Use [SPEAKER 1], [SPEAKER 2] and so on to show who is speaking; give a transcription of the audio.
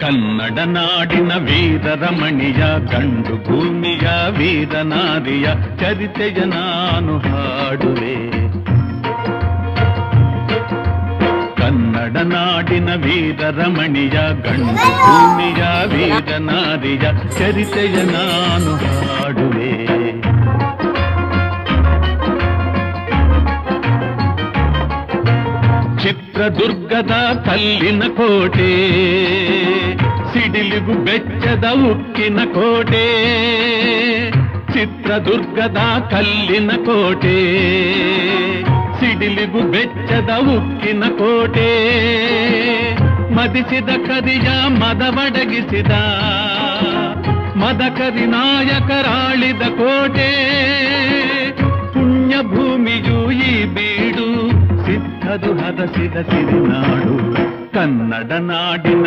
[SPEAKER 1] ಕನ್ನಡ ನಾಡಿನ ವೀರರಮಣಿಯ ಗಂಡು ಭೂಮಿಯ ವೀರನಾರಿಯ ಚರಿತೆಯ ನಾನು ಹಾಡುವೆ. ಕನ್ನಡ ನಾಡಿನ ವೀರರಮಣಿಯ ಗಂಡು ಭೂಮಿಯ ವೀರನಾರಿಯ ಚರಿತೆಯ ನಾನು ಹಾಡುವೆ. ಚಿತ್ರದುರ್ಗದ ಕಲ್ಲಿನ ಕೋಟೆ, ಸಿಡಿಲಿಗು ಬೆಚ್ಚದ ಉಕ್ಕಿನ ಕೋಟೆ. ಚಿತ್ರದುರ್ಗದ ಕಲ್ಲಿನ ಕೋಟೆ, ಸಿಡಿಲಿಗು ಬೆಚ್ಚದ ಉಕ್ಕಿನ ಕೋಟೆ. ಮದಿಸಿದ ಕರಿಯ ಮದವಡಗಿಸಿದ ಮದಕರಿ ನಾಯಕರಾಳಿದ ಕೋಟೆ. ಪುಣ್ಯ ಭೂಮಿಯು ಈ ಬೀಡು, ಸಿದ್ಧದು ಹದಸಿದ ಸಿರಿನಾಡು. ಕನ್ನಡ ನಾಡಿನ